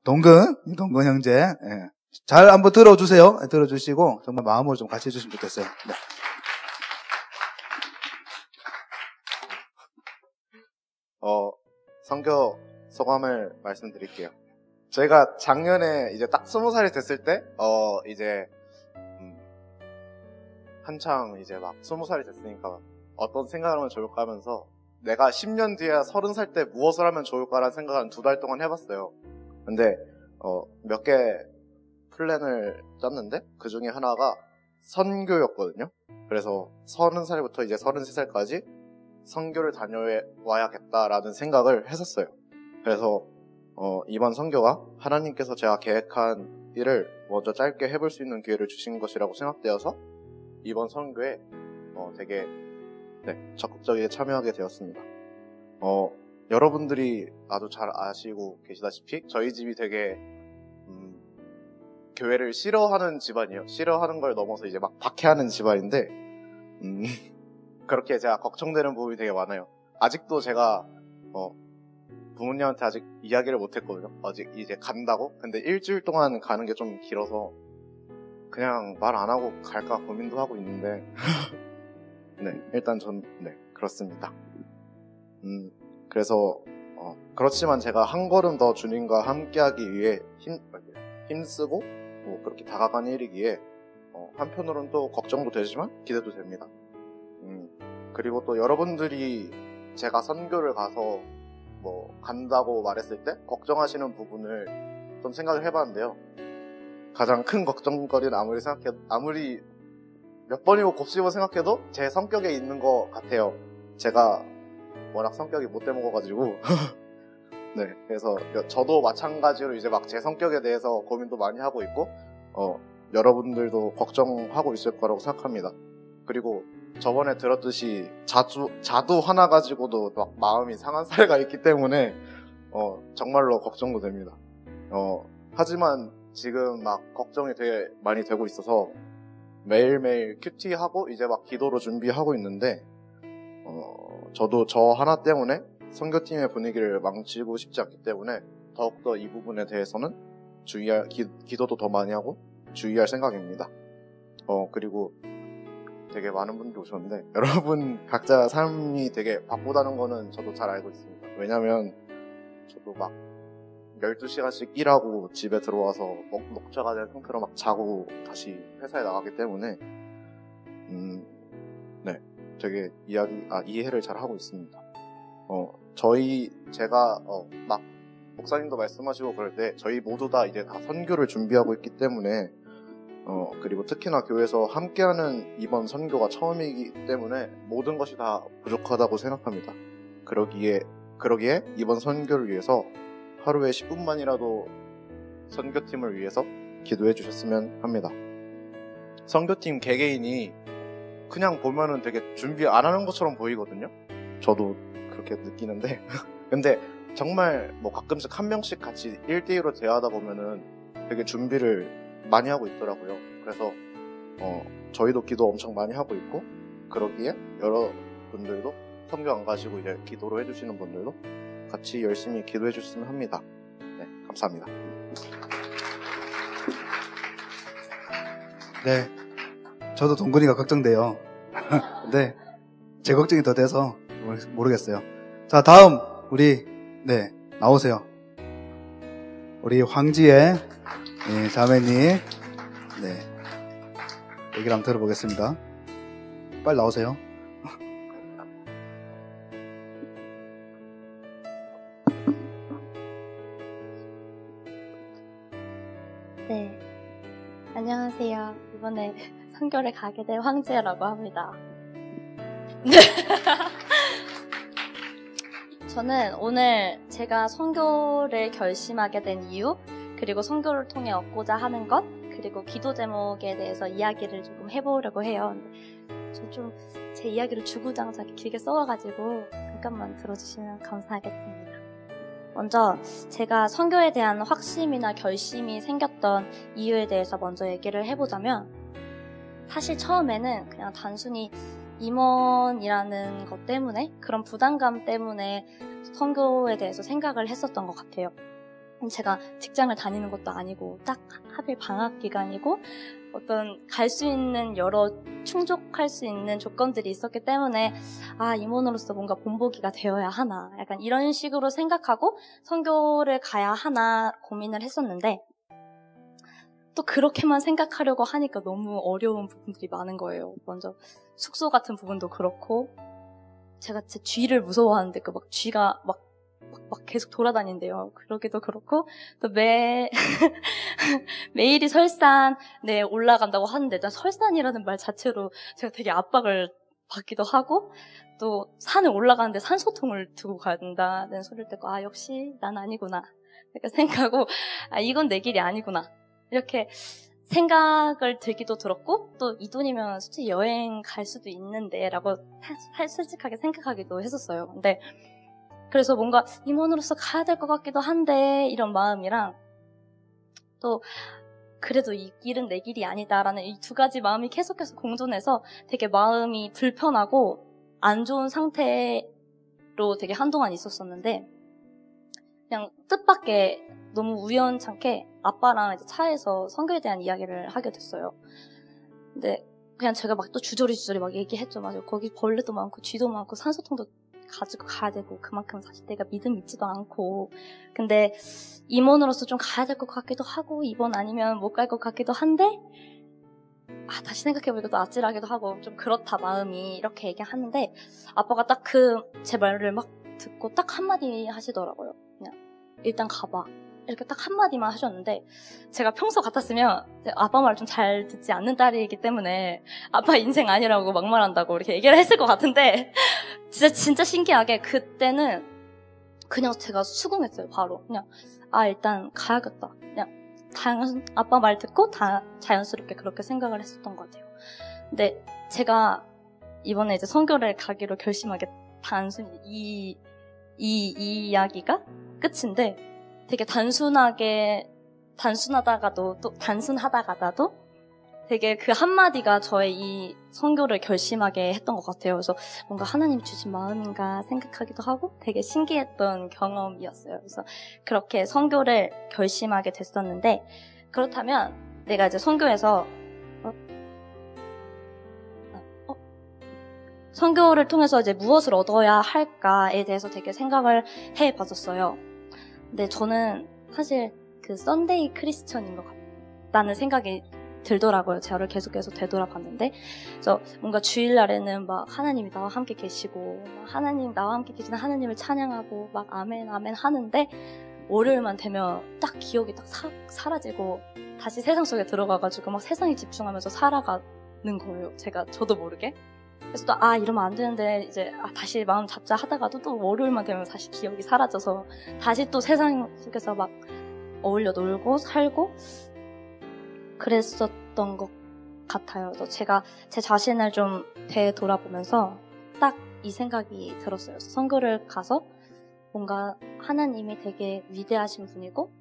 동근 형제. 예. 잘 한번 들어주세요. 들어주시고, 정말 마음으로 좀 같이 해주시면 좋겠어요. 네. 선교 소감을 말씀드릴게요. 저희가 작년에 이제 딱 20살이 됐을 때, 한창 이제 막 20살이 됐으니까 어떤 생각을 하면 좋을까 하면서 내가 10년 뒤에 30살 때 무엇을 하면 좋을까라는 생각을 한 2달 동안 해봤어요. 근데, 몇 개 플랜을 짰는데 그 중에 하나가 선교였거든요. 그래서 30살부터 이제 33살까지 선교를 다녀와야겠다라는 생각을 했었어요. 그래서 이번 선교가 하나님께서 제가 계획한 일을 먼저 짧게 해볼 수 있는 기회를 주신 것이라고 생각되어서 이번 선교에 되게 적극적이게 참여하게 되었습니다. 여러분들이 아주 잘 아시고 계시다시피 저희 집이 되게 교회를 싫어하는 집안이에요. 싫어하는 걸 넘어서 이제 막 박해하는 집안인데 그렇게 제가 걱정되는 부분이 되게 많아요. 아직도 제가 부모님한테 아직 이야기를 못했거든요. 아직 이제 간다고? 근데 일주일 동안 가는 게 좀 길어서 그냥 말 안 하고 갈까 고민도 하고 있는데 네, 일단 전 그렇습니다. 그래서 그렇지만 제가 한 걸음 더 주님과 함께하기 위해 힘쓰고 그렇게 다가가는 일이기에 한편으로는 또 걱정도 되지만 기대도 됩니다. 그리고 또 여러분들이 제가 선교를 가서 간다고 말했을 때 걱정하시는 부분을 좀 생각을 해봤는데요. 가장 큰 걱정거리는 아무리 몇 번이고 곱씹어 생각해도 제 성격에 있는 것 같아요. 제가 워낙 성격이 못돼 먹어가지고 네, 그래서 저도 마찬가지로 이제 막 제 성격에 대해서 고민도 많이 하고 있고 여러분들도 걱정하고 있을 거라고 생각합니다. 그리고 저번에 들었듯이 자두 하나 가지고도 막 마음이 상한 사례가 있기 때문에 정말로 걱정도 됩니다. 하지만 지금 막 걱정이 되게 많이 되고 있어서 매일매일 큐티하고 이제 막 기도로 준비하고 있는데 저도 저 하나 때문에 선교팀의 분위기를 망치고 싶지 않기 때문에 더욱더 이 부분에 대해서는 기도도 더 많이 하고 주의할 생각입니다. 그리고 되게 많은 분들이 오셨는데 여러분 각자 삶이 되게 바쁘다는 거는 저도 잘 알고 있습니다. 왜냐면 저도 막 12시간씩 일하고 집에 들어와서 먹자가 된 상태로 막 자고 다시 회사에 나가기 때문에 되게 이해를 잘 하고 있습니다. 제가 막 목사님도 말씀하시고 그럴 때 저희 모두 다 이제 다 선교를 준비하고 있기 때문에 그리고 특히나 교회에서 함께하는 이번 선교가 처음이기 때문에 모든 것이 다 부족하다고 생각합니다. 그러기에 이번 선교를 위해서 하루에 10분만이라도 선교팀을 위해서 기도해 주셨으면 합니다. 선교팀 개개인이 그냥 보면은 되게 준비 안 하는 것처럼 보이거든요. 저도 그렇게 느끼는데 근데 정말 가끔씩 한 명씩 같이 1대1로 대화하다 보면은 되게 준비를 많이 하고 있더라고요. 그래서 저희도 기도 엄청 많이 하고 있고 그러기에 여러분들도 선교 안 가시고 이제 기도로 해주시는 분들도 같이 열심히 기도해 주셨으면 합니다. 네, 감사합니다. 네, 저도 동근이가 걱정돼요. 근데 제 걱정이 더 돼서 모르겠어요. 자, 다음 우리 나오세요. 우리 황지혜 자매님 얘기를 한번 들어보겠습니다. 빨리 나오세요. 네, 안녕하세요. 이번에 선교를 가게 된 황지혜라고 합니다. 저는 오늘 제가 선교를 결심하게 된 이유, 그리고 선교를 통해 얻고자 하는 것, 그리고 기도 제목에 대해서 이야기를 조금 해보려고 해요. 저 좀 제 이야기를 주구장창 길게 써와가지고 잠깐만 들어주시면 감사하겠습니다. 먼저 제가 선교에 대한 확신이나 결심이 생겼던 이유에 대해서 먼저 얘기를 해보자면, 사실 처음에는 그냥 단순히 임원이라는 것 때문에, 그런 부담감 때문에 선교에 대해서 생각을 했었던 것 같아요. 제가 직장을 다니는 것도 아니고 딱 하필 방학 기간이고 어떤 갈 수 있는 여러 충족할 수 있는 조건들이 있었기 때문에 임원으로서 뭔가 본보기가 되어야 하나 약간 이런 식으로 생각하고 선교를 가야 하나 고민을 했었는데 또 그렇게만 생각하려고 하니까 너무 어려운 부분들이 많은 거예요. 먼저 숙소 같은 부분도 그렇고 제가 제 쥐를 무서워하는데 그 막 쥐가 막 계속 돌아다닌대요. 그러기도 그렇고 또 매일이 설산에 올라간다고 하는데 나 설산이라는 말 자체로 제가 되게 압박을 받기도 하고 또 산에 올라가는데 산소통을 두고 가야 된다는 소리를 듣고 역시 난 아니구나 이렇게 생각하고 이건 내 길이 아니구나 이렇게 생각을 들기도 들었고 또 이 돈이면 솔직히 여행 갈 수도 있는데 라고 솔직하게 생각하기도 했었어요. 근데 그래서 뭔가 임원으로서 가야 될 것 같기도 한데 이런 마음이랑 또 그래도 이 길은 내 길이 아니다라는 이 두 가지 마음이 계속해서 공존해서 되게 마음이 불편하고 안 좋은 상태로 되게 한동안 있었었는데 그냥 뜻밖의 너무 우연찮게 아빠랑 이제 차에서 선교에 대한 이야기를 하게 됐어요. 근데 그냥 제가 막 또 주저리 막 얘기했죠. 맞아요. 거기 벌레도 많고 쥐도 많고 산소통도 가지고 가야 되고 그만큼 사실 내가 믿음 있지도 않고 근데 임원으로서 좀 가야 될 것 같기도 하고 이번 아니면 못 갈 것 같기도 한데 다시 생각해보니까 또 아찔하기도 하고 좀 그렇다 마음이 이렇게 얘기하는데 아빠가 딱 제 말을 막 듣고 딱 한마디 하시더라고요. 그냥 일단 가봐 이렇게 딱 한마디만 하셨는데 제가 평소 같았으면 아빠 말을 좀 잘 듣지 않는 딸이기 때문에 아빠 인생 아니라고 막말한다고 이렇게 얘기를 했을 것 같은데 진짜 신기하게 그때는 그냥 제가 수긍했어요. 바로 그냥 일단 가야겠다. 그냥 아빠 말 듣고 자연스럽게 그렇게 생각을 했었던 것 같아요. 근데 제가 이번에 이제 선교를 가기로 결심하게 단순히 이 이야기가 끝인데 되게 단순하다가도 또 단순하다가도 되게 그 한마디가 저의 이 선교를 결심하게 했던 것 같아요. 그래서 뭔가 하나님이 주신 마음인가 생각하기도 하고 되게 신기했던 경험이었어요. 그래서 그렇게 선교를 결심하게 됐었는데 그렇다면 내가 이제 선교에서 선교를 통해서 이제 무엇을 얻어야 할까에 대해서 되게 생각을 해봤었어요. 근데 저는 사실 그 썬데이 크리스천인 것 같다는 생각이 들더라고요. 저를 계속해서 되돌아봤는데 그래서 뭔가 주일날에는 막 하나님이 나와 함께 계시고 하나님 나와 함께 계시는 하나님을 찬양하고 막 아멘 아멘 하는데 월요일만 되면 딱 기억이 딱 사라지고 다시 세상 속에 들어가가지고 막 세상에 집중하면서 살아가는 거예요. 저도 모르게. 그래서 또 이러면 안 되는데 이제 다시 마음 잡자 하다가도 또 월요일만 되면 다시 기억이 사라져서 다시 또 세상 속에서 막 어울려 놀고 살고 그랬었던 것 같아요. 그래서 제가 제 자신을 좀 되돌아보면서 딱 이 생각이 들었어요. 선교를 가서 뭔가 하나님이 되게 위대하신 분이고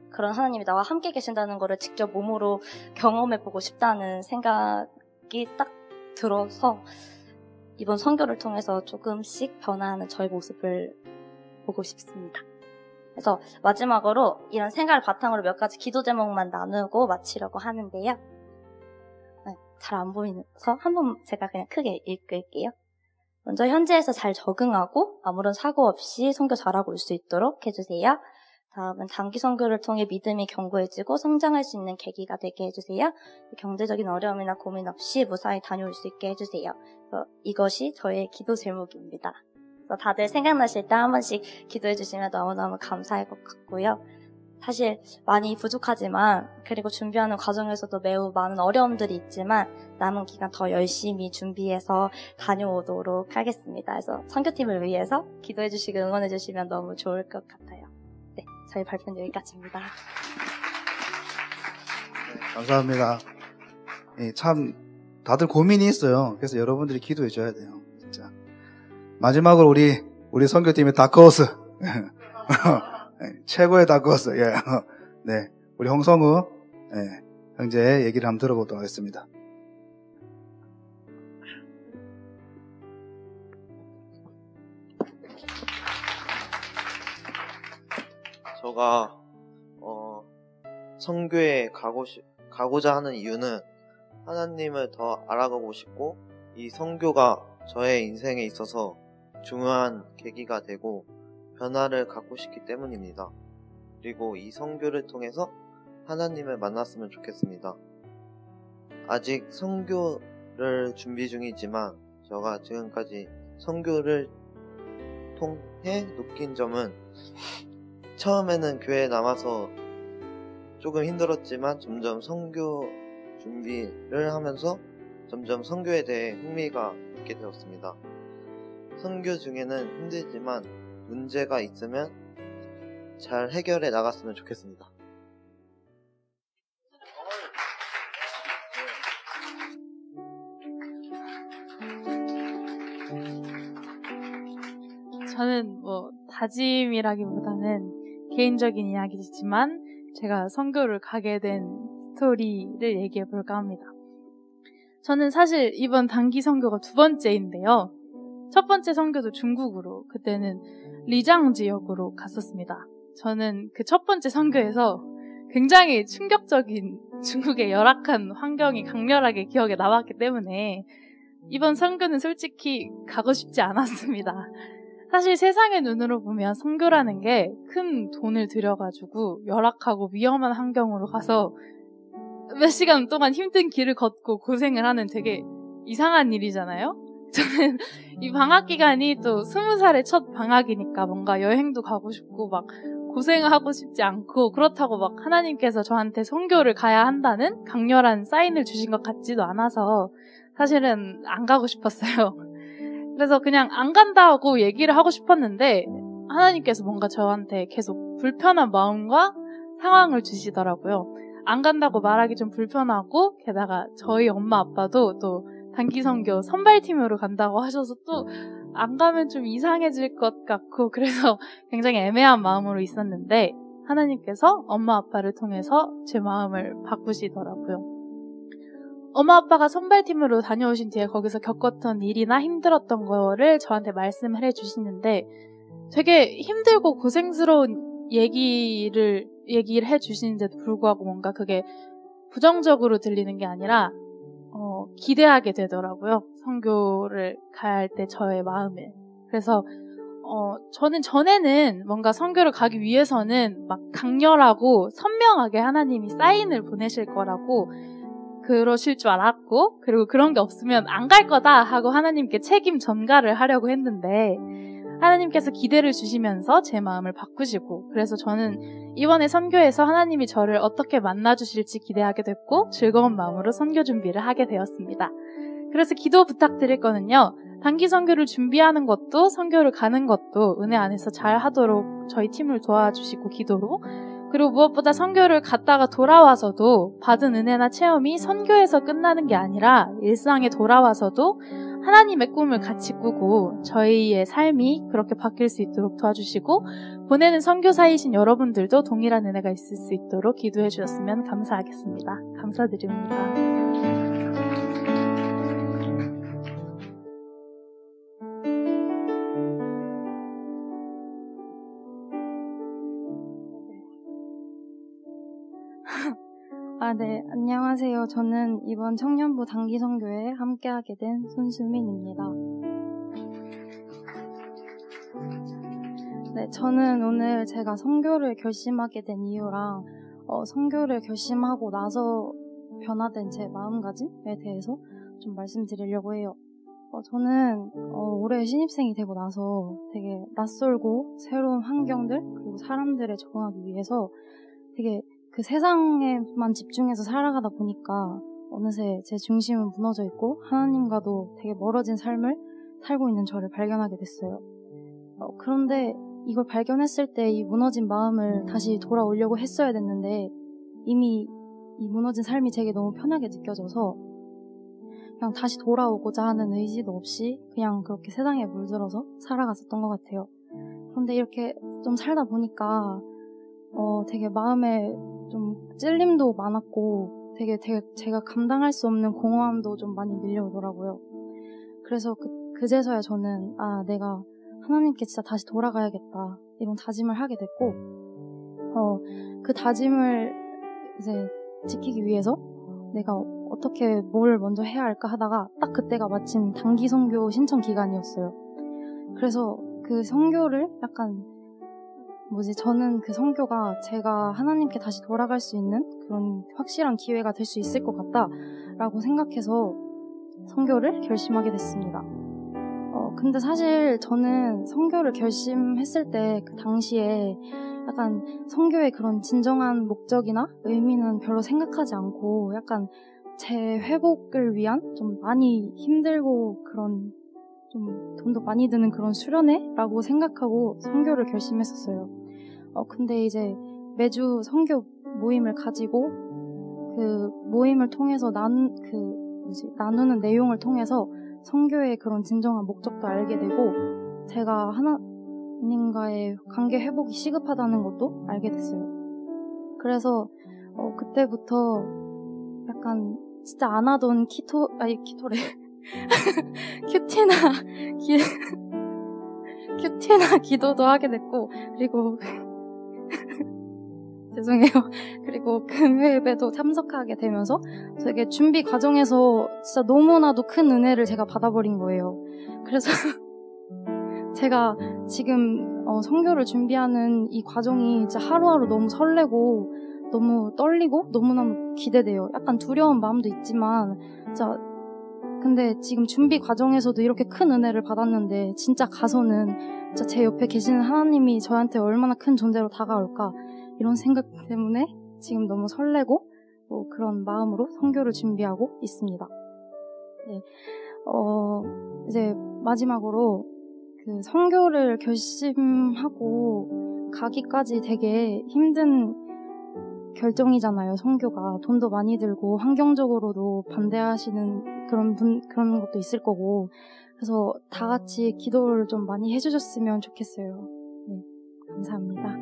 그런 하나님이 나와 함께 계신다는 거를 직접 몸으로 경험해보고 싶다는 생각이 딱 들어서 이번 선교를 통해서 조금씩 변화하는 저의 모습을 보고 싶습니다. 그래서 마지막으로 이런 생각을 바탕으로 몇 가지 기도 제목만 나누고 마치려고 하는데요. 잘 안 보이서 한번 제가 그냥 크게 읽을게요. 먼저 현재에서 잘 적응하고 아무런 사고 없이 선교 잘하고 올 수 있도록 해주세요. 다음은 단기 선교를 통해 믿음이 견고해지고 성장할 수 있는 계기가 되게 해주세요. 경제적인 어려움이나 고민 없이 무사히 다녀올 수 있게 해주세요. 이것이 저의 기도 제목입니다. 그래서 다들 생각나실 때 한 번씩 기도해 주시면 너무너무 감사할 것 같고요. 사실 많이 부족하지만 그리고 준비하는 과정에서도 매우 많은 어려움들이 있지만 남은 기간 더 열심히 준비해서 다녀오도록 하겠습니다. 그래서 선교팀을 위해서 기도해 주시고 응원해 주시면 너무 좋을 것 같아요. 네, 저희 발표는 여기까지입니다. 감사합니다. 참 다들 고민이 있어요. 그래서 여러분들이 기도해 줘야 돼요. 진짜. 마지막으로 우리 선교팀의 다크호스 최고의 다크호스. 예. 네, 우리 홍성우 형제의 얘기를 한번 들어보도록 하겠습니다. 제가 선교에 가고자 하는 이유는 하나님을 더 알아가고 싶고 이 선교가 저의 인생에 있어서 중요한 계기가 되고 변화를 갖고 싶기 때문입니다. 그리고 이 선교를 통해서 하나님을 만났으면 좋겠습니다. 아직 선교를 준비 중이지만 제가 지금까지 선교를 통해 느낀 점은 처음에는 교회에 남아서 조금 힘들었지만 점점 선교 준비를 하면서 점점 선교에 대해 흥미가 있게 되었습니다. 선교 중에는 힘들지만 문제가 있으면 잘 해결해 나갔으면 좋겠습니다. 저는 다짐이라기보다는 개인적인 이야기지만 제가 선교를 가게 된 스토리를 얘기해 볼까 합니다. 저는 사실 이번 단기 선교가 2번째인데요. 첫 번째 선교도 중국으로, 그때는 리장 지역으로 갔었습니다. 저는 그 첫 번째 선교에서 굉장히 충격적인 중국의 열악한 환경이 강렬하게 기억에 남았기 때문에 이번 선교는 솔직히 가고 싶지 않았습니다. 사실 세상의 눈으로 보면 선교라는 게 큰 돈을 들여가지고 열악하고 위험한 환경으로 가서 몇 시간 동안 힘든 길을 걷고 고생을 하는 되게 이상한 일이잖아요? 저는 이 방학 기간이 또 20살의 첫 방학이니까 뭔가 여행도 가고 싶고 막 고생하고 싶지 않고 그렇다고 막 하나님께서 저한테 선교를 가야 한다는 강렬한 사인을 주신 것 같지도 않아서 사실은 안 가고 싶었어요. 그래서 그냥 안 간다고 얘기를 하고 싶었는데 하나님께서 뭔가 저한테 계속 불편한 마음과 상황을 주시더라고요. 안 간다고 말하기 좀 불편하고 게다가 저희 엄마 아빠도 또 단기 선교 선발팀으로 간다고 하셔서 또 안 가면 좀 이상해질 것 같고 그래서 굉장히 애매한 마음으로 있었는데 하나님께서 엄마 아빠를 통해서 제 마음을 바꾸시더라고요. 엄마 아빠가 선발팀으로 다녀오신 뒤에 거기서 겪었던 일이나 힘들었던 거를 저한테 말씀을 해주시는데 되게 힘들고 고생스러운 얘기를 해주시는데도 불구하고 뭔가 그게 부정적으로 들리는 게 아니라 기대하게 되더라고요. 선교를 가야 할 때 저의 마음을. 그래서 저는 전에는 뭔가 선교를 가기 위해서는 막 강렬하고 선명하게 하나님이 사인을 보내실 거라고 그러실 줄 알았고 그리고 그런 게 없으면 안 갈 거다 하고 하나님께 책임 전가를 하려고 했는데 하나님께서 기대를 주시면서 제 마음을 바꾸시고 그래서 저는 이번에 선교에서 하나님이 저를 어떻게 만나주실지 기대하게 됐고 즐거운 마음으로 선교 준비를 하게 되었습니다. 그래서 기도 부탁드릴 거는요. 단기 선교를 준비하는 것도 선교를 가는 것도 은혜 안에서 잘 하도록 저희 팀을 도와주시고 기도로 그리고 무엇보다 선교를 갔다가 돌아와서도 받은 은혜나 체험이 선교에서 끝나는 게 아니라 일상에 돌아와서도 하나님의 꿈을 같이 꾸고 저희의 삶이 그렇게 바뀔 수 있도록 도와주시고 보내는 선교사이신 여러분들도 동일한 은혜가 있을 수 있도록 기도해 주셨으면 감사하겠습니다. 감사드립니다. 네, 안녕하세요. 저는 이번 청년부 단기 선교에 함께하게 된 손수민입니다. 네, 저는 오늘 제가 선교를 결심하게 된 이유랑 선교를 결심하고 나서 변화된 제 마음가짐에 대해서 좀 말씀드리려고 해요. 저는 올해 신입생이 되고 나서 되게 낯설고 새로운 환경들 그리고 사람들에 적응하기 위해서 되게 그 세상에만 집중해서 살아가다 보니까 어느새 제 중심은 무너져 있고 하나님과도 되게 멀어진 삶을 살고 있는 저를 발견하게 됐어요. 그런데 이걸 발견했을 때 이 무너진 마음을 다시 돌아오려고 했어야 됐는데 이미 이 무너진 삶이 제게 너무 편하게 느껴져서 그냥 다시 돌아오고자 하는 의지도 없이 그냥 그렇게 세상에 물들어서 살아갔었던 것 같아요. 그런데 이렇게 좀 살다 보니까 되게 마음에 좀 찔림도 많았고 되게 제가 감당할 수 없는 공허함도 좀 많이 밀려오더라고요. 그래서 그제서야 저는 내가 하나님께 진짜 다시 돌아가야겠다 이런 다짐을 하게 됐고 그 다짐을 이제 지키기 위해서 내가 어떻게 뭘 먼저 해야 할까 하다가 딱 그때가 마침 단기 선교 신청 기간이었어요. 그래서 그 선교를 약간 저는 그 선교가 제가 하나님께 다시 돌아갈 수 있는 그런 확실한 기회가 될 수 있을 것 같다라고 생각해서 선교를 결심하게 됐습니다. 근데 사실 저는 선교를 결심했을 때 그 당시에 약간 선교의 그런 진정한 목적이나 의미는 별로 생각하지 않고 약간 제 회복을 위한 좀 많이 힘들고 그런 좀 돈도 많이 드는 그런 수련회라고 생각하고 선교를 결심했었어요. 근데 이제 매주 선교 모임을 가지고 그 모임을 통해서 나누는 내용을 통해서 선교의 그런 진정한 목적도 알게 되고 제가 하나님과의 관계 회복이 시급하다는 것도 알게 됐어요. 그래서 그때부터 약간 진짜 안 하던 키토래 큐티나 기도도 하게 됐고 그리고 죄송해요. 그리고 금요 예배도 참석하게 되면서 되게 준비 과정에서 진짜 너무나도 큰 은혜를 제가 받아버린 거예요. 그래서 제가 지금 선교를 준비하는 이 과정이 진짜 하루하루 너무 설레고 너무 떨리고 너무너무 기대돼요. 약간 두려운 마음도 있지만 진짜 근데 지금 준비 과정에서도 이렇게 큰 은혜를 받았는데 진짜 가서는 진짜 제 옆에 계시는 하나님이 저한테 얼마나 큰 존재로 다가올까 이런 생각 때문에 지금 너무 설레고 그런 마음으로 선교를 준비하고 있습니다. 네. 이제 마지막으로 그 선교를 결심하고 가기까지 되게 힘든 결정이잖아요. 선교가 돈도 많이 들고 환경적으로도 반대하시는 그런 것도 있을 거고 그래서 다 같이 기도를 좀 많이 해주셨으면 좋겠어요. 네, 감사합니다.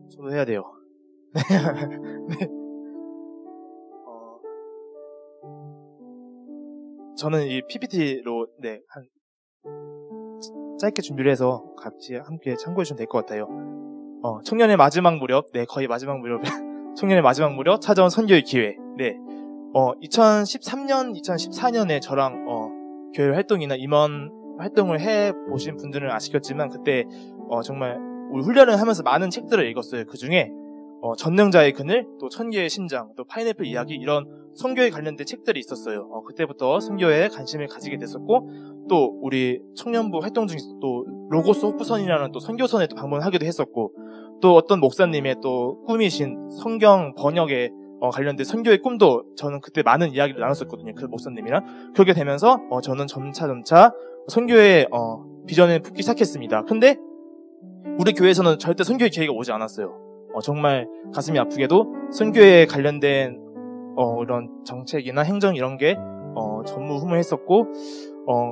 저도 해야 돼요. 네. 저는 이 PPT로 한 짧게 준비를 해서 같이 함께 참고해 주시면 될 것 같아요. 청년의 마지막 무렵, 거의 마지막 무렵, 청년의 마지막 무렵 찾아온 선교의 기회. 2013년, 2014년에 저랑 교회 활동이나 임원 활동을 해보신 분들은 아시겠지만 그때 정말 우리 훈련을 하면서 많은 책들을 읽었어요. 그 중에 전능자의 그늘, 또 천개의 심장, 또 파인애플 이야기 이런 선교에 관련된 책들이 있었어요. 그때부터 선교에 관심을 가지게 됐었고 또 우리 청년부 활동 중에서 또 로고스 호프선이라는 또 선교선에 또 방문하기도 했었고 또 어떤 목사님의 또 꿈이신 성경 번역에 관련된 선교의 꿈도 저는 그때 많은 이야기를 나눴었거든요. 그 목사님이랑. 그렇게 되면서 저는 점차 선교의 비전에 붙기 시작했습니다. 근데 우리 교회에서는 절대 선교의 기회가 오지 않았어요. 정말 가슴이 아프게도 선교에 관련된 이런 정책이나 행정 이런 게 전무후무했었고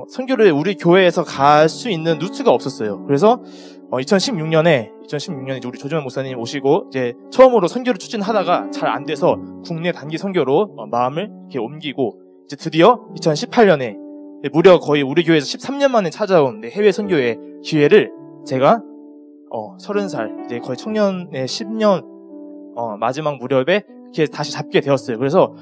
선교를 우리 교회에서 갈 수 있는 루트가 없었어요. 그래서 2016년에 우리 조정현 목사님 오시고 이제 처음으로 선교를 추진하다가 잘 안 돼서 국내 단기 선교로 마음을 이렇게 옮기고 이제 드디어 2018년에 무려 거의 우리 교회에서 13년 만에 찾아온 해외 선교의 기회를 제가 30살 이제 거의 청년의 10년 마지막 무렵에 이렇게 다시 잡게 되었어요. 그래서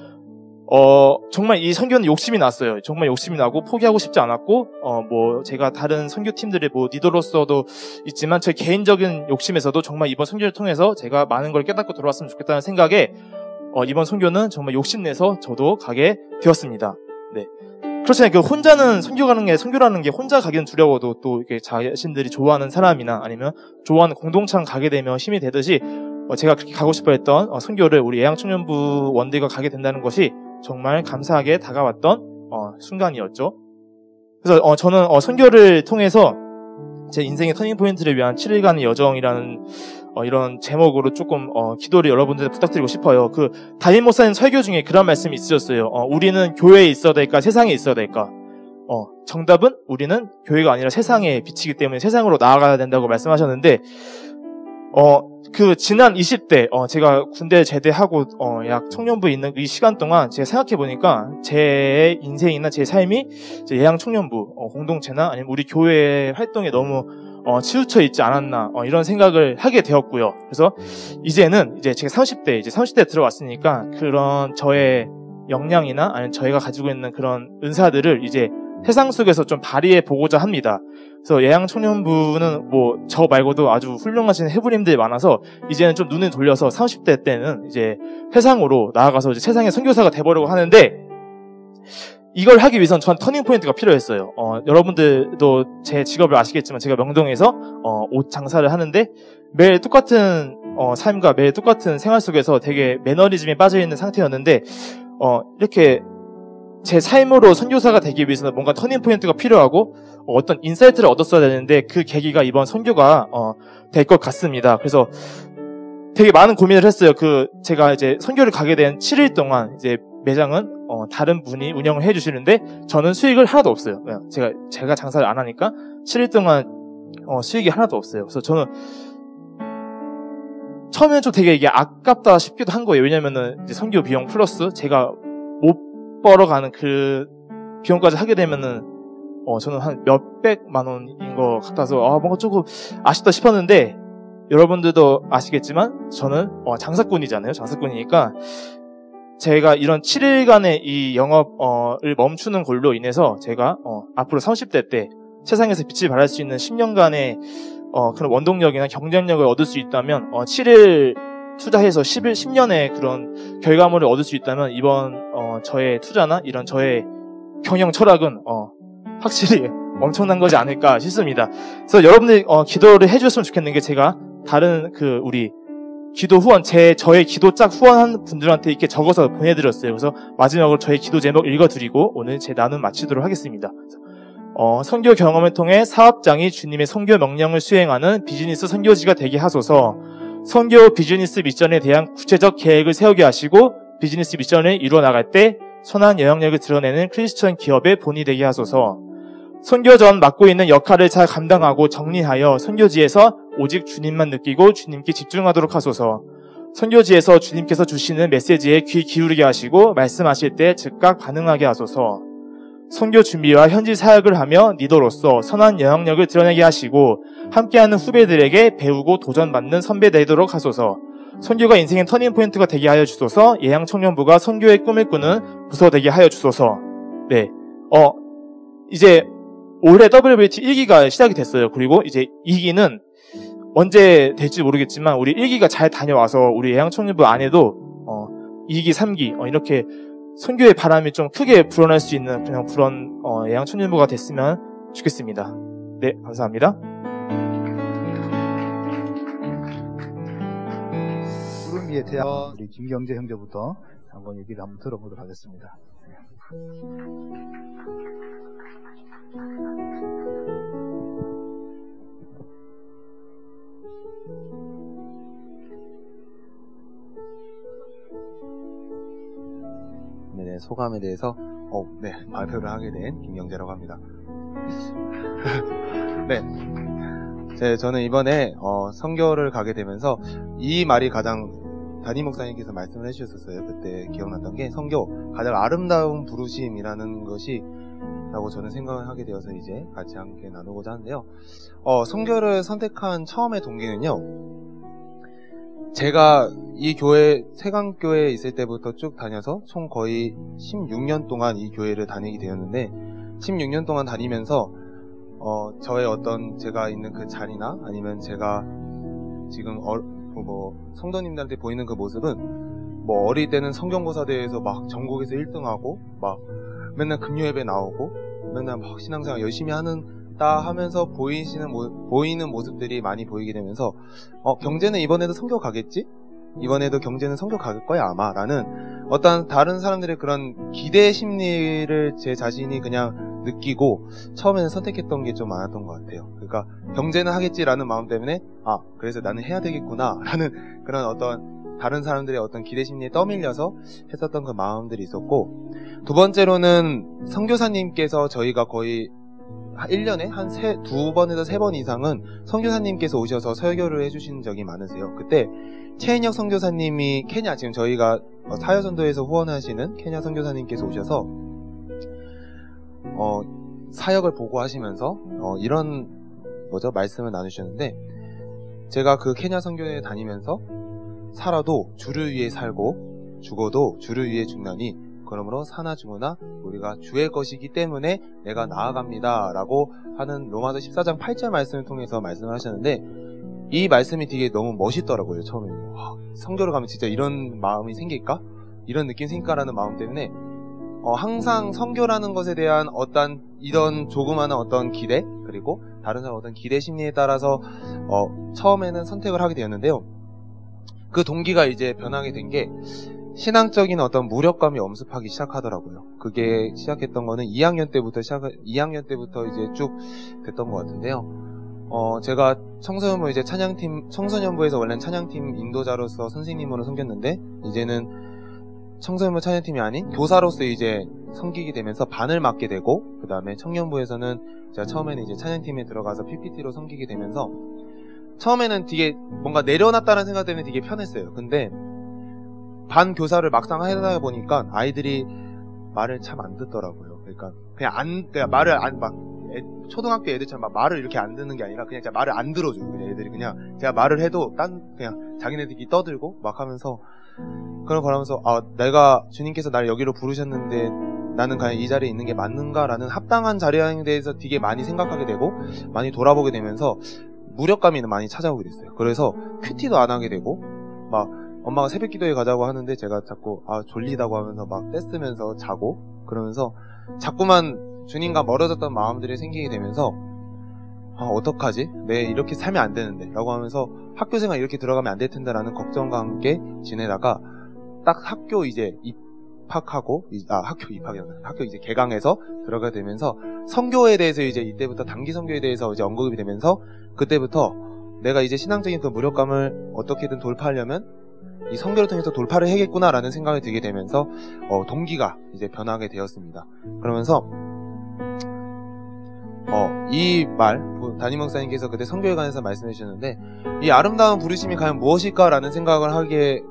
정말 이 선교는 욕심이 났어요. 정말 욕심이 나고 포기하고 싶지 않았고 제가 다른 선교팀들의 리더로서도 있지만 제 개인적인 욕심에서도 정말 이번 선교를 통해서 제가 많은 걸 깨닫고 돌아왔으면 좋겠다는 생각에 이번 선교는 정말 욕심내서 저도 가게 되었습니다. 네. 그렇잖아요. 혼자는 선교라는 게 혼자 가기는 두려워도 또 이렇게 자신들이 좋아하는 사람이나 아니면 좋아하는 공동체랑 가게 되면 힘이 되듯이 제가 그렇게 가고 싶어 했던 선교를 우리 예양청년부 원들과 가게 된다는 것이 정말 감사하게 다가왔던 순간이었죠. 그래서 저는 선교를 통해서 제 인생의 터닝포인트를 위한 7일간의 여정이라는 이런 제목으로 조금 기도를 여러분들한테 부탁드리고 싶어요. 그 담임 목사님 설교 중에 그런 말씀이 있으셨어요. 우리는 교회에 있어야 될까 세상에 있어야 될까? 정답은 우리는 교회가 아니라 세상에 비치기 때문에 세상으로 나아가야 된다고 말씀하셨는데 그 지난 20대 제가 군대 제대하고 약 청년부에 있는 이 시간 동안 제가 생각해 보니까 제 인생이나 제 삶이 이제 예양 청년부 공동체나 아니면 우리 교회 활동에 너무 치우쳐 있지 않았나 이런 생각을 하게 되었고요. 그래서 이제는 이제 제가 30대 들어왔으니까 그런 저의 역량이나 아니면 저희가 가지고 있는 그런 은사들을 이제 세상 속에서 좀 발휘해 보고자 합니다. 그래서 예양 청년부는 뭐 저 말고도 아주 훌륭하신 해부님들이 많아서 이제는 좀 눈을 돌려서 30대 때는 이제 세상으로 나아가서 이제 세상의 선교사가 돼보려고 하는데, 이걸 하기 위해선 전 터닝 포인트가 필요했어요. 여러분들도 제 직업을 아시겠지만 제가 명동에서 옷 장사를 하는데 매일 똑같은 삶과 매일 똑같은 생활 속에서 되게 매너리즘에 빠져있는 상태였는데 이렇게 제 삶으로 선교사가 되기 위해서는 뭔가 터닝 포인트가 필요하고 어떤 인사이트를 얻었어야 되는데 그 계기가 이번 선교가 될 것 같습니다. 그래서 되게 많은 고민을 했어요. 제가 이제 선교를 가게 된 7일 동안 이제 매장은 다른 분이 운영을 해주시는데 저는 수익을 하나도 없어요. 그냥 제가 장사를 안 하니까 7일 동안 수익이 하나도 없어요. 그래서 저는 처음에는 좀 되게 이게 아깝다 싶기도 한 거예요. 왜냐면은 이제 선교 비용 플러스 제가 못 벌어가는 그 비용까지 하게 되면은 저는 한 몇백만 원인 것 같아서 뭔가 조금 아쉽다 싶었는데, 여러분들도 아시겠지만 저는 장사꾼이잖아요. 장사꾼이니까 제가 이런 7일간의 이 영업을 멈추는 걸로 인해서 제가 앞으로 30대 때 세상에서 빛을 발할 수 있는 10년간의 그런 원동력이나 경쟁력을 얻을 수 있다면 7일 투자해서 10년의 그런 결과물을 얻을 수 있다면 이번 저의 투자나 이런 저의 경영 철학은 확실히 엄청난 거지 않을까 싶습니다. 그래서 여러분들이 기도를 해주셨으면 좋겠는 게, 제가 다른 우리 기도 후원, 저의 기도 짝 후원한 분들한테 이렇게 적어서 보내드렸어요. 그래서 마지막으로 저의 기도 제목 읽어드리고 오늘 제 나눔 마치도록 하겠습니다. 선교 경험을 통해 사업장이 주님의 선교 명령을 수행하는 비즈니스 선교지가 되게 하소서. 선교 비즈니스 미션에 대한 구체적 계획을 세우게 하시고 비즈니스 미션을 이루어 나갈 때 선한 영향력을 드러내는 크리스천 기업의 본이 되게 하소서. 선교 전 맡고 있는 역할을 잘 감당하고 정리하여 선교지에서 오직 주님만 느끼고 주님께 집중하도록 하소서. 선교지에서 주님께서 주시는 메시지에 귀 기울이게 하시고 말씀하실 때 즉각 반응하게 하소서. 선교 준비와 현지 사역을 하며 리더로서 선한 영향력을 드러내게 하시고 함께하는 후배들에게 배우고 도전받는 선배 되도록 하소서. 선교가 인생의 터닝 포인트가 되게 하여 주소서. 예양 청년부가 선교의 꿈을 꾸는 부서 되게 하여 주소서. 네, 이제 올해 WBT 1기가 시작이 됐어요. 그리고 이제 2기는 언제 될지 모르겠지만 우리 1기가 잘 다녀와서 우리 예양 청년부 안에도 2기, 3기 이렇게 선교의 바람이 좀 크게 불어날 수 있는 그런 예양 청년부가 됐으면 좋겠습니다. 네, 감사합니다. 구름 위에 태양, 우리 김경재 형제부터 한번 얘기를 한번 들어보도록 하겠습니다. 네, 소감에 대해서 발표를 하게 된 김경재라고 합니다. 네, 저는 이번에 선교를 가게 되면서 이 말이 가장 담임 목사님께서 말씀을 해주셨었어요. 그때 기억났던 게 선교 가장 아름다운 부르심이라는 것이 라고 저는 생각을 하게 되어서 이제 같이 함께 나누고자 하는데요. 선교를 선택한 처음의 동기는요, 제가 이 교회, 세강교회에 있을 때부터 쭉 다녀서 총 거의 16년 동안 이 교회를 다니게 되었는데, 16년 동안 다니면서 저의 어떤 제가 있는 그 자리나 아니면 제가 지금 성도님들한테 보이는 그 모습은 어릴 때는 성경고사대회에서 막 전국에서 1등하고 막 맨날 금요예배 나오고 맨날 막 신앙생활 열심히 하면서 보이는 모습들이 많이 보이게 되면서 경제는 이번에도 선교 가겠지? 이번에도 경제는 선교 갈 거야 아마 라는 어떤 다른 사람들의 그런 기대 심리를 제 자신이 그냥 느끼고 처음에는 선택했던 게 좀 많았던 것 같아요. 그러니까 경제는 하겠지라는 마음 때문에 그래서 나는 해야 되겠구나 라는 그런 어떤 다른 사람들의 어떤 기대 심리에 떠밀려서 했었던 그 마음들이 있었고, 두 번째로는 선교사님께서 저희가 거의 1년에 한 2번에서 3번 이상은 선교사님께서 오셔서 설교를 해주신 적이 많으세요. 그때 최인혁 선교사님이 케냐, 지금 저희가 사여전도에서 후원하시는 케냐 선교사님께서 오셔서 사역을 보고하시면서 이런 말씀을 나누셨는데, 제가 그 케냐 선교회에 다니면서 살아도 주를 위해 살고 죽어도 주를 위해 죽나니 그러므로 사나 죽으나 우리가 주의 것이기 때문에 내가 나아갑니다 라고 하는 로마서 14장 8절 말씀을 통해서 말씀을 하셨는데, 이 말씀이 되게 너무 멋있더라고요. 처음에 선교를 가면 진짜 이런 마음이 생길까? 이런 느낌이 생길까라는 마음 때문에 항상 선교라는 것에 대한 이런 조그마한 어떤 기대, 그리고 다른 사람 어떤 기대 심리에 따라서 처음에는 선택을 하게 되었는데요. 그 동기가 이제 변하게 된 게 신앙적인 어떤 무력감이 엄습하기 시작하더라고요. 그게 시작했던 거는 2학년 때부터 이제 쭉 됐던 것 같은데요. 제가 청소년부 이제 청소년부에서 원래는 찬양팀 인도자로서 선생님으로 섬겼는데, 이제는 청소년부 찬양팀이 아닌 교사로서 이제 섬기게 되면서 반을 맡게 되고, 그 다음에 청년부에서는 제가 처음에는 이제 찬양팀에 들어가서 PPT로 섬기게 되면서, 처음에는 되게 뭔가 내려놨다는 생각 때문에 되게 편했어요. 근데 반 교사를 막상 하다 보니까 아이들이 말을 참 안 듣더라고요. 그러니까 말을 초등학교 애들처럼 막 말을 이렇게 안 듣는 게 아니라 그냥 제가 말을 안 들어줘요. 그냥 애들이 그냥 제가 말을 해도 그냥 자기네들끼리 떠들고 막 하면서, 그러면서 내가 주님께서 나를 여기로 부르셨는데 나는 과연 이 자리에 있는 게 맞는가라는 합당한 자리에 대해서 되게 많이 생각하게 되고 많이 돌아보게 되면서 무력감이 많이 찾아오게 됐어요. 그래서 큐티도 안 하게 되고, 막 엄마가 새벽 기도회 가자고 하는데 제가 자꾸 졸리다고 하면서 막 떼쓰면서 자고, 그러면서 자꾸만 주님과 멀어졌던 마음들이 생기게 되면서 어떡하지? 내 이렇게 살면 안 되는데 라고 하면서 학교생활 이렇게 들어가면 안 될 텐데 라는 걱정과 함께 지내다가 딱 학교 이제 학교 이제 개강해서 들어가게 되면서 선교에 대해서 이제 이때부터 단기 선교에 대해서 이제 언급이 되면서, 그때부터 내가 이제 신앙적인 그 무력감을 어떻게든 돌파하려면 이 선교를 통해서 돌파를 해야겠구나라는 생각이 들게 되면서 동기가 이제 변하게 되었습니다. 그러면서 이 말, 담임 목사님께서 그때 선교에 관해서 말씀해 주셨는데, 이 아름다운 부르심이 과연 무엇일까라는 생각을 하게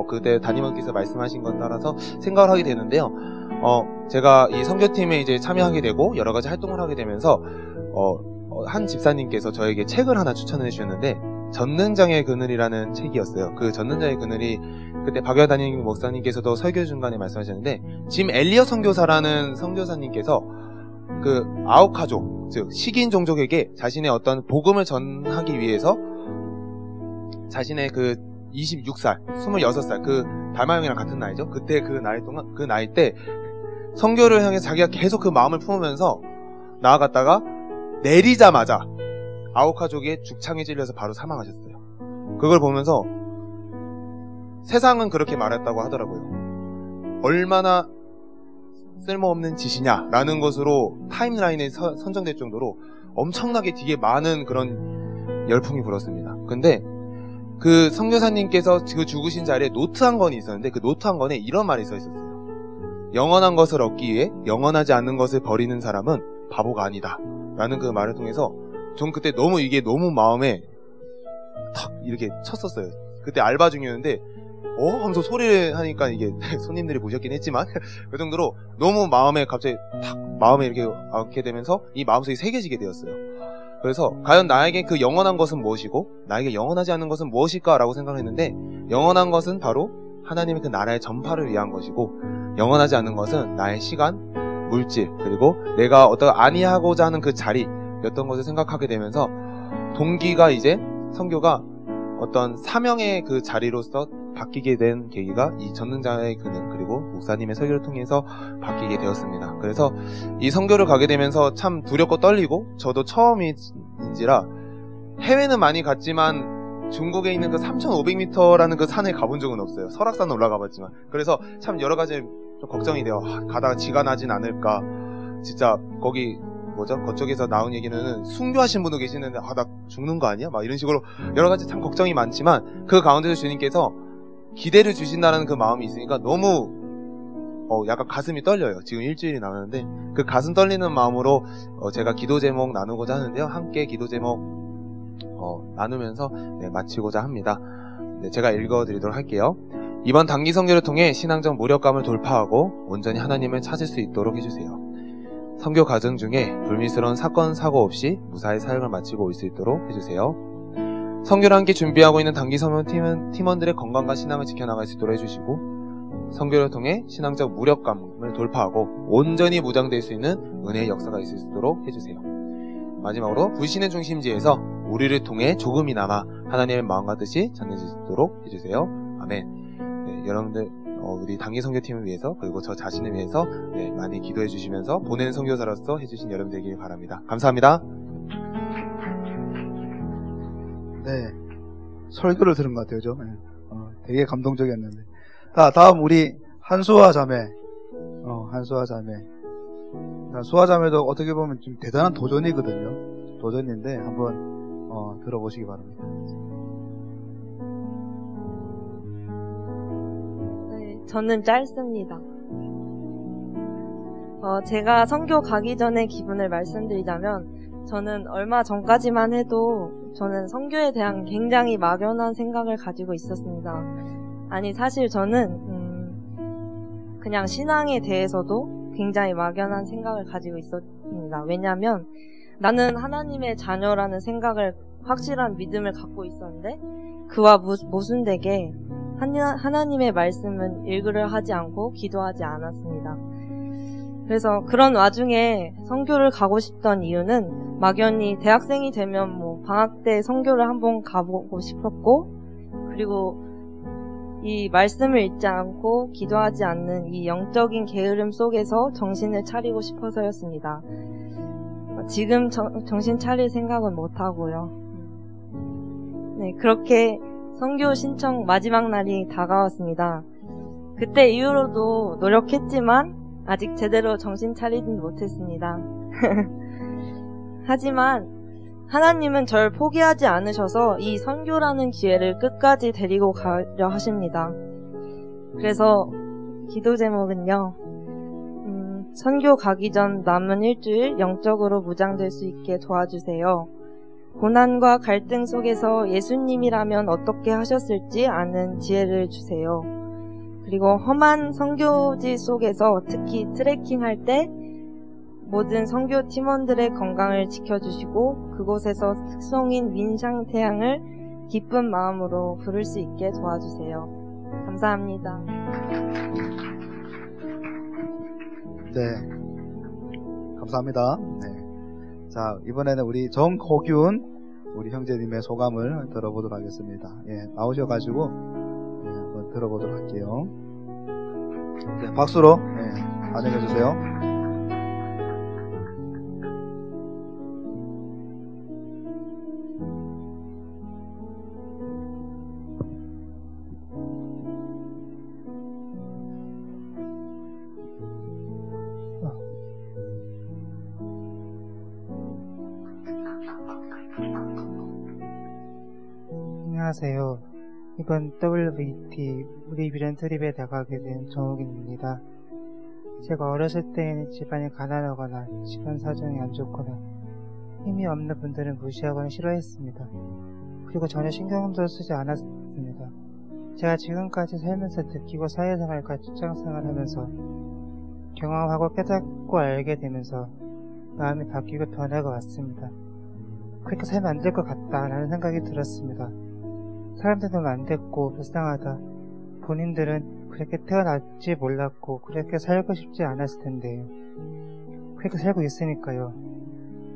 그때 담임 목사님께서 말씀하신 것 따라서 생각을 하게 되는데요. 제가 이 선교팀에 이제 참여하게 되고 여러 가지 활동을 하게 되면서 한 집사님께서 저에게 책을 하나 추천해 주셨는데, 전능장의 그늘이라는 책이었어요. 그 전능장의 그늘이 그때 박여 담임 목사님께서도 설교 중간에 말씀하셨는데, 짐 엘리엇 선교사라는 선교사님께서 그 아웃카족, 즉 식인 종족에게 자신의 어떤 복음을 전하기 위해서 자신의 그 26살, 26살, 그 달마형이랑 같은 나이죠. 그때 그 나이 때 선교를 향해서 자기가 계속 그 마음을 품으면서 나아갔다가 내리자마자 아웃카족의 죽창에 찔려서 바로 사망하셨어요. 그걸 보면서 세상은 그렇게 말했다고 하더라고요. 얼마나 쓸모없는 짓이냐라는 것으로 타임라인에 선정될 정도로 엄청나게 되게 많은 그런 열풍이 불었습니다. 근데 그 선교사님께서 그 죽으신 자리에 노트 한 권이 있었는데, 그 노트 한 권에 이런 말이 써 있었어요. 영원한 것을 얻기 위해 영원하지 않는 것을 버리는 사람은 바보가 아니다 라는 그 말을 통해서 전 그때 이게 너무 마음에 탁 이렇게 쳤었어요. 그때 알바 중이었는데 하면서 소리를 하니까 이게 손님들이 보셨긴 했지만 그 정도로 너무 마음에 갑자기 탁 마음에 이렇게 앉게 되면서 이 마음속이 새겨지게 되었어요. 그래서 과연 나에게 그 영원한 것은 무엇이고 나에게 영원하지 않은 것은 무엇일까라고 생각을 했는데, 영원한 것은 바로 하나님의 그 나라의 전파를 위한 것이고, 영원하지 않은 것은 나의 시간, 물질, 그리고 내가 어떤 아니하고자 하는 그 자리였던 것을 생각하게 되면서 동기가 이제 선교가 어떤 사명의 그 자리로서 바뀌게 된 계기가 이 전능자의 그늘, 그리고 목사님의 설교를 통해서 바뀌게 되었습니다. 그래서 이 선교를 가게 되면서 참 두렵고 떨리고, 저도 처음인지라 해외는 많이 갔지만 중국에 있는 그 3,500m라는 그 산에 가본 적은 없어요. 설악산 올라가 봤지만. 그래서 참 여러 가지 좀 걱정이 돼요. 가다가 지가 나진 않을까. 진짜 거기 그쪽에서 나온 얘기는 순교하신 분도 계시는데 나 죽는 거 아니야? 막 이런 식으로 여러 가지 참 걱정이 많지만, 그 가운데서 주님께서 기대를 주신다는 그 마음이 있으니까 너무 약간 가슴이 떨려요. 지금 일주일이 남았는데 그 가슴 떨리는 마음으로 제가 기도 제목 나누고자 하는데요. 함께 기도 제목 나누면서 마치고자 합니다. 제가 읽어드리도록 할게요. 이번 단기 선교를 통해 신앙적 무력감을 돌파하고 온전히 하나님을 찾을 수 있도록 해주세요. 선교 과정 중에 불미스러운 사건 사고 없이 무사히 사역을 마치고 올 수 있도록 해주세요. 선교를 함께 준비하고 있는 단기 선교 팀원들의 건강과 신앙을 지켜나갈 수 있도록 해주시고 선교를 통해 신앙적 무력감을 돌파하고 온전히 무장될 수 있는 은혜의 역사가 있을 수 있도록 해주세요. 마지막으로 불신의 중심지에서 우리를 통해 조금이나마 하나님의 마음과 뜻이 전해질 수 있도록 해주세요. 아멘. 네, 여러분들 우리 단기 선교팀을 위해서 그리고 저 자신을 위해서 많이 기도해 주시면서 보낸 선교사로서 해주신 여러분 되길 바랍니다. 감사합니다. 네, 설교를 들은 것 같아요, 그죠? 네. 되게 감동적이었는데. 다음 우리 한수아 자매. 한수아 자매. 수아 자매도 어떻게 보면 좀 대단한 도전이거든요. 도전인데 한번 들어보시기 바랍니다. 네, 저는 짧습니다. 제가 선교 가기 전에 기분을 말씀드리자면 저는 얼마 전까지만 해도 저는 선교에 대한 굉장히 막연한 생각을 가지고 있었습니다. 아니 사실 저는 그냥 신앙에 대해서도 굉장히 막연한 생각을 가지고 있었습니다. 왜냐하면 나는 하나님의 자녀라는 생각을 확실한 믿음을 갖고 있었는데 그와 모순되게 하나님의 말씀은 일그를 하지 않고 기도하지 않았습니다. 그래서 그런 와중에 선교를 가고 싶던 이유는 막연히 대학생이 되면 방학 때 선교를 한번 가보고 싶었고 그리고 이 말씀을 읽지 않고 기도하지 않는 이 영적인 게으름 속에서 정신을 차리고 싶어서였습니다. 지금 정신 차릴 생각은 못하고요. 네, 그렇게 선교 신청 마지막 날이 다가왔습니다. 그때 이후로도 노력했지만 아직 제대로 정신 차리진 못했습니다. 하지만 하나님은 절 포기하지 않으셔서 이 선교라는 기회를 끝까지 데리고 가려 하십니다. 그래서 기도 제목은요. 선교 가기 전 남은 일주일 영적으로 무장될 수 있게 도와주세요. 고난과 갈등 속에서 예수님이라면 어떻게 하셨을지 아는 지혜를 주세요. 그리고 험한 선교지 속에서 특히 트레킹할 때 모든 선교 팀원들의 건강을 지켜주시고 그곳에서 특송인 민상태양을 기쁜 마음으로 부를 수 있게 도와주세요. 감사합니다. 네, 감사합니다. 네. 자, 이번에는 우리 정호균 우리 형제님의 소감을 들어보도록 하겠습니다. 나오셔가지고 한번 들어보도록 할게요. 네, 박수로 환영해주세요. 안녕하세요. 이번 WVT 우리 미련 트립에 나가게 된 정욱입니다. 제가 어렸을 때에는 집안이 가난하거나 집안 사정이 안 좋거나 힘이 없는 분들은 무시하거나 싫어했습니다. 그리고 전혀 신경도 쓰지 않았습니다. 제가 지금까지 살면서 느끼고 사회생활과 직장생활을 하면서 경험하고 깨닫고 알게 되면서 마음이 바뀌고 변화가 왔습니다. 그렇게 살면 안 될 것 같다라는 생각이 들었습니다. 사람들 너무 안 됐고 불쌍하다. 본인들은 그렇게 태어났지 몰랐고 그렇게 살고 싶지 않았을 텐데요. 그렇게 살고 있으니까요.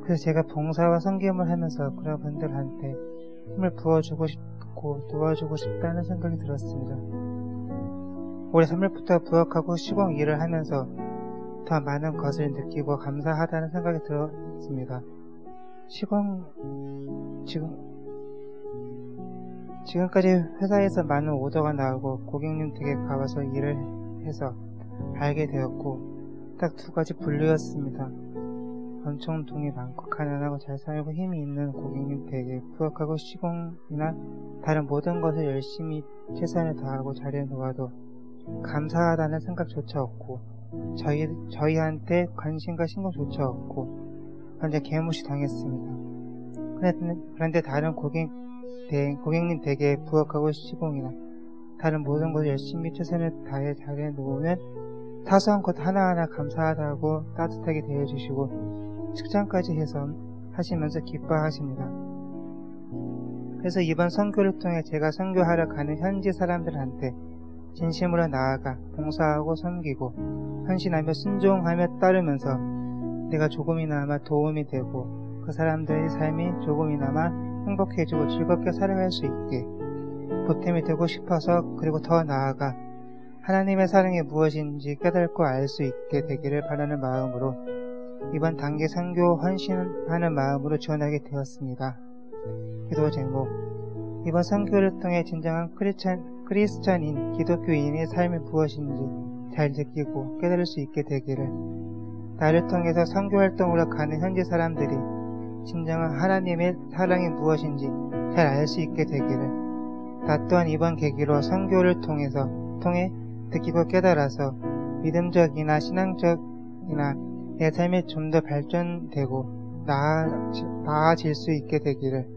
그래서 제가 봉사와 섬김을 하면서 그런 분들한테 힘을 부어주고 싶고 도와주고 싶다는 생각이 들었습니다. 올해 3월부터 부엌하고 시공 일을 하면서 더 많은 것을 느끼고 감사하다는 생각이 들었습니다. 지금까지 회사에서 많은 오더가 나오고 고객님 댁에 가봐서 일을 해서 알게 되었고 딱 두 가지 분류였습니다. 엄청 돈이 많고 가난하고 잘 살고 힘이 있는 고객님 댁에 부엌하고 시공이나 다른 모든 것을 열심히 최선을 다하고 잘해 놓아도 감사하다는 생각조차 없고 저희한테 관심과 신경조차 없고 완전 개무시 당했습니다. 그런데 다른 고객님 댁에 부엌하고 시공이나 다른 모든 것을 열심히 최선을 다해 잘해 놓으면 사소한 것 하나하나 감사하다고 따뜻하게 대해주시고 칭찬까지 해서 하시면서 기뻐하십니다. 그래서 이번 선교를 통해 제가 선교하러 가는 현지 사람들한테 진심으로 나아가 봉사하고 섬기고 헌신하며 순종하며 따르면서 내가 조금이나마 도움이 되고 그 사람들의 삶이 조금이나마 행복해지고 즐겁게 살아갈 수 있게 보탬이 되고 싶어서, 그리고 더 나아가 하나님의 사랑이 무엇인지 깨닫고 알 수 있게 되기를 바라는 마음으로 이번 단기 선교 헌신하는 마음으로 지원하게 되었습니다. 기도 제목: 이번 선교를 통해 진정한 크리스찬인 기독교인의 삶이 무엇인지 잘 느끼고 깨달을 수 있게 되기를, 나를 통해서 선교 활동으로 가는 현지 사람들이 진정한 하나님의 사랑이 무엇인지 잘 알 수 있게 되기를, 나 또한 이번 계기로 선교를 통해 느끼고 깨달아서 믿음적이나 신앙적이나 내 삶이 좀 더 발전되고 나아질 수 있게 되기를,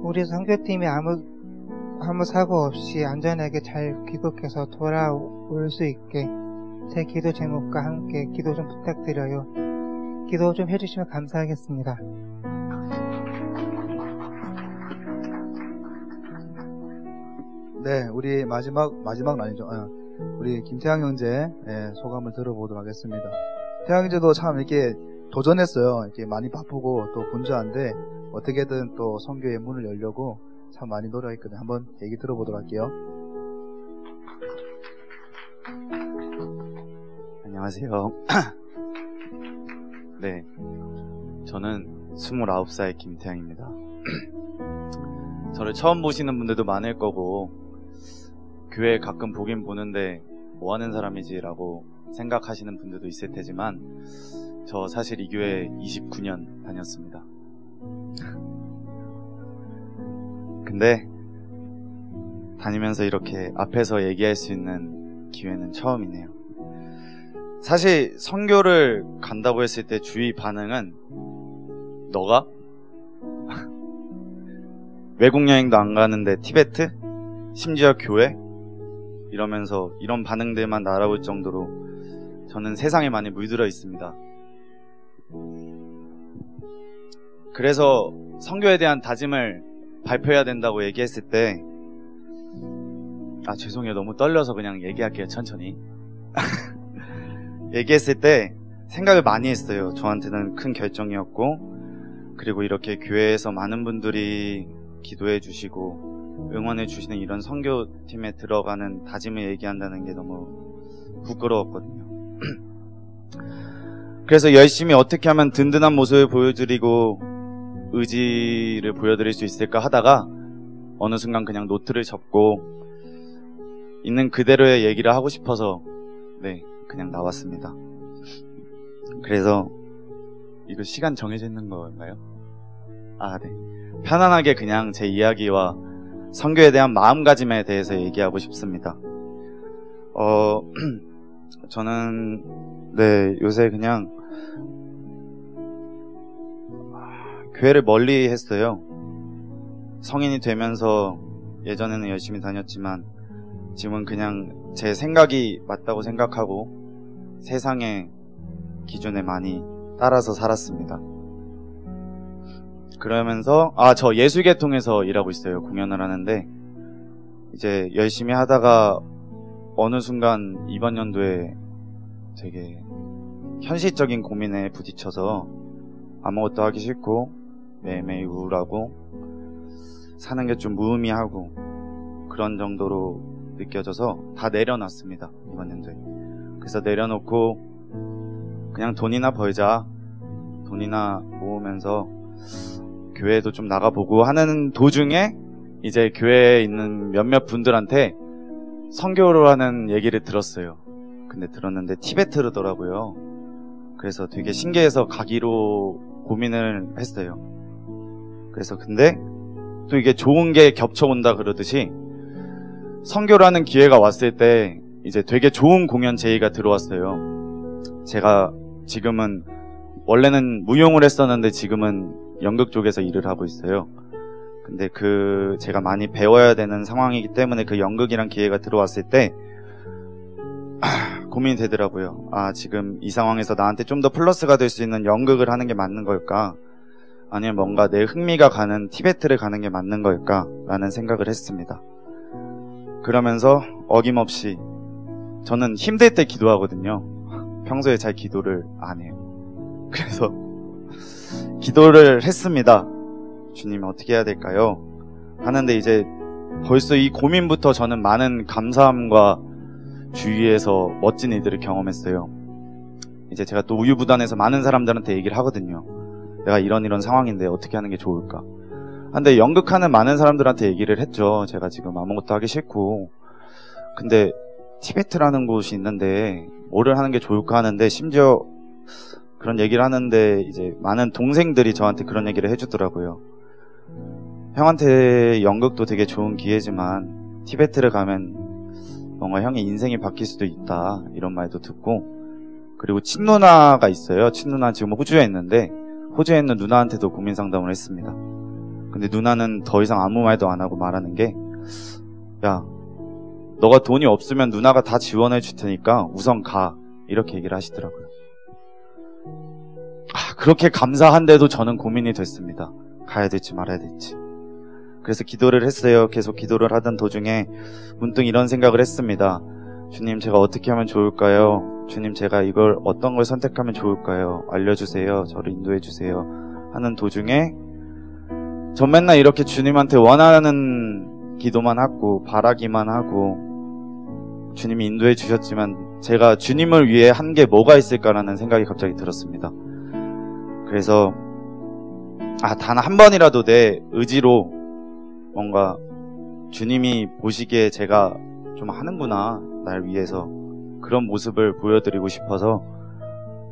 우리 선교팀이 아무 사고 없이 안전하게 잘 귀국해서 돌아올 수 있게 제 기도 제목과 함께 기도 좀 부탁드려요. 기도 좀 해주시면 감사하겠습니다. 네, 우리 마지막 아니죠. 우리 김태양 형제 소감을 들어보도록 하겠습니다. 태양 형제도 참 이렇게 도전했어요. 이렇게 많이 바쁘고 또 분주한데 어떻게든 또 선교의 문을 열려고 참 많이 노력했거든요. 한번 얘기 들어보도록 할게요. 안녕하세요. 네, 저는 29살 김태양입니다. 저를 처음 보시는 분들도 많을 거고 교회 가끔 보긴 보는데 뭐 하는 사람이지 라고 생각하시는 분들도 있을 테지만 저 사실 이 교회 29년 다녔습니다. 근데 다니면서 이렇게 앞에서 얘기할 수 있는 기회는 처음이네요. 사실 선교를 간다고 했을 때 주위 반응은 너가? 외국 여행도 안 가는데 티베트? 심지어 교회? 이러면서 이런 반응들만 날아올 정도로 저는 세상에 많이 물들어 있습니다. 그래서 선교에 대한 다짐을 발표해야 된다고 얘기했을 때 죄송해요. 너무 떨려서 그냥 얘기할게요. 천천히. 얘기했을 때 생각을 많이 했어요. 저한테는 큰 결정이었고, 그리고 이렇게 교회에서 많은 분들이 기도해 주시고 응원해 주시는 이런 선교팀에 들어가는 다짐을 얘기한다는 게 너무 부끄러웠거든요. 그래서 열심히 어떻게 하면 든든한 모습을 보여드리고 의지를 보여드릴 수 있을까 하다가 어느 순간 그냥 노트를 접고 있는 그대로의 얘기를 하고 싶어서 그냥 나왔습니다. 그래서 이거 시간 정해져 있는 건가요? 네. 편안하게 그냥 제 이야기와 선교에 대한 마음가짐에 대해서 얘기하고 싶습니다. 저는 요새 그냥 교회를 멀리 했어요. 성인이 되면서 예전에는 열심히 다녔지만 지금은 그냥 제 생각이 맞다고 생각하고 세상의 기준에 많이 따라서 살았습니다. 그러면서 저 예술계통에서 일하고 있어요. 공연을 하는데 이제 열심히 하다가 어느 순간 이번 연도에 되게 현실적인 고민에 부딪혀서 아무것도 하기 싫고 매일매일 우울하고 사는 게 좀 무의미하고 그런 정도로 느껴져서 다 내려놨습니다. 이번 연도에. 그래서 내려놓고 그냥 돈이나 벌자, 돈이나 모으면서 교회도 좀 나가보고 하는 도중에 이제 교회에 있는 몇몇 분들한테 선교를 하는 얘기를 들었어요. 근데 들었는데 티베트르더라고요. 그래서 되게 신기해서 가기로 고민을 했어요. 그래서 근데 또 이게 좋은 게 겹쳐온다 그러듯이 선교라는 기회가 왔을 때 이제 되게 좋은 공연 제의가 들어왔어요. 제가 지금은 원래는 무용을 했었는데 지금은 연극 쪽에서 일을 하고 있어요. 근데 제가 많이 배워야 되는 상황이기 때문에 그 연극이란 기회가 들어왔을 때 고민이 되더라고요. 지금 이 상황에서 나한테 좀 더 플러스가 될 수 있는 연극을 하는 게 맞는 걸까? 아니면 뭔가 내 흥미가 가는 티베트를 가는 게 맞는 걸까? 라는 생각을 했습니다. 그러면서 어김없이 저는 힘들 때 기도하거든요. 평소에 잘 기도를 안 해요. 그래서 기도를 했습니다. 주님 어떻게 해야 될까요? 하는데 이제 벌써 이 고민부터 저는 많은 감사함과 주위에서 멋진 일들을 경험했어요. 이제 제가 또 우유부단해서 많은 사람들한테 얘기를 하거든요. 내가 이런 상황인데 어떻게 하는 게 좋을까? 근데 연극하는 많은 사람들한테 얘기를 했죠. 제가 지금 아무것도 하기 싫고, 근데 티베트라는 곳이 있는데 뭐를 하는 게 좋을까 하는데, 심지어 그런 얘기를 하는데 이제 많은 동생들이 저한테 그런 얘기를 해주더라고요. 형한테 연극도 되게 좋은 기회지만 티베트를 가면 뭔가 형의 인생이 바뀔 수도 있다, 이런 말도 듣고, 그리고 친누나가 있어요. 친누나 지금 호주에 있는데 호주에 있는 누나한테도 고민 상담을 했습니다. 근데 누나는 더 이상 아무 말도 안 하고 말하는 게, 야, 너가 돈이 없으면 누나가 다 지원해 줄 테니까 우선 가, 이렇게 얘기를 하시더라고요. 그렇게 감사한데도 저는 고민이 됐습니다. 가야 될지 말아야 될지. 그래서 기도를 했어요. 계속 기도를 하던 도중에 문득 이런 생각을 했습니다. 주님, 제가 어떻게 하면 좋을까요? 주님, 제가 이걸 어떤 걸 선택하면 좋을까요? 알려주세요. 저를 인도해주세요. 하는 도중에 전 맨날 이렇게 주님한테 원하는 기도만 하고 바라기만 하고 주님이 인도해 주셨지만 제가 주님을 위해 한 게 뭐가 있을까라는 생각이 갑자기 들었습니다. 그래서 단 한 번이라도 내 의지로 뭔가 주님이 보시기에 제가 좀 하는구나, 날 위해서, 그런 모습을 보여드리고 싶어서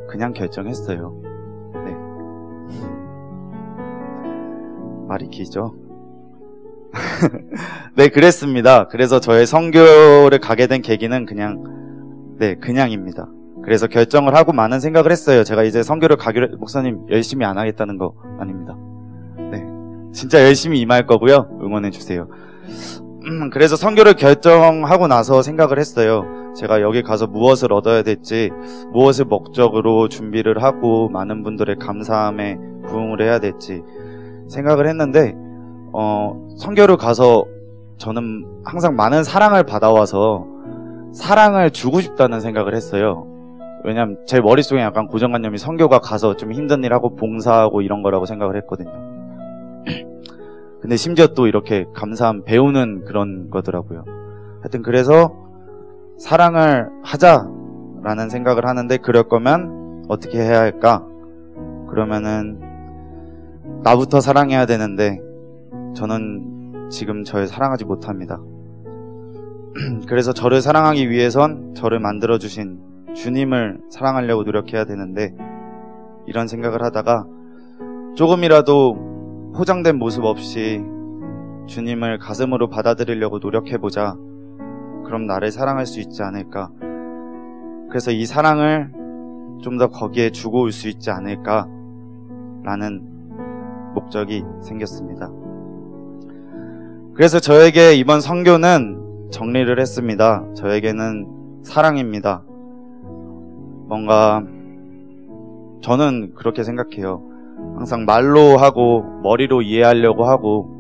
그냥 결정했어요. 네. 말이 길죠? 네, 그랬습니다. 그래서 저의 선교를 가게 된 계기는 그냥입니다. 그래서 결정을 하고 많은 생각을 했어요. 제가 이제 선교를 가기로, 목사님 열심히 안 하겠다는 거 아닙니다. 네, 진짜 열심히 임할 거고요. 응원해 주세요. 그래서 선교를 결정하고 나서 생각을 했어요. 제가 여기 가서 무엇을 얻어야 될지, 무엇을 목적으로 준비를 하고 많은 분들의 감사함에 부응을 해야 될지 생각을 했는데, 선교를 가서 저는 항상 많은 사랑을 받아와서 사랑을 주고 싶다는 생각을 했어요. 왜냐면 제 머릿속에 약간 고정관념이 선교가 가서 좀 힘든 일 하고 봉사하고 이런 거라고 생각을 했거든요. 근데 심지어 또 이렇게 감사함 배우는 그런 거더라고요. 하여튼 그래서 사랑을 하자라는 생각을 하는데, 그럴 거면 어떻게 해야 할까? 그러면은 나부터 사랑해야 되는데 저는 지금 저를 사랑하지 못합니다. 그래서 저를 사랑하기 위해선 저를 만들어주신 주님을 사랑하려고 노력해야 되는데, 이런 생각을 하다가 조금이라도 포장된 모습 없이 주님을 가슴으로 받아들이려고 노력해보자. 그럼 나를 사랑할 수 있지 않을까. 그래서 이 사랑을 좀 더 거기에 주고 올 수 있지 않을까 라는 목적이 생겼습니다. 그래서 저에게 이번 선교는 정리를 했습니다. 저에게는 사랑입니다. 뭔가 저는 그렇게 생각해요. 항상 말로 하고 머리로 이해하려고 하고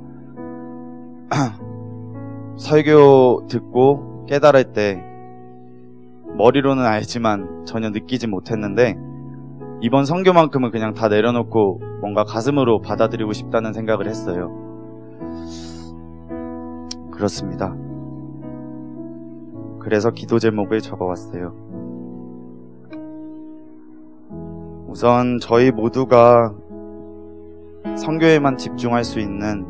설교 듣고 깨달을 때 머리로는 알지만 전혀 느끼지 못했는데, 이번 선교만큼은 그냥 다 내려놓고 뭔가 가슴으로 받아들이고 싶다는 생각을 했어요. 그렇습니다. 그래서 기도 제목을 적어왔어요. 우선 저희 모두가 선교에만 집중할 수 있는,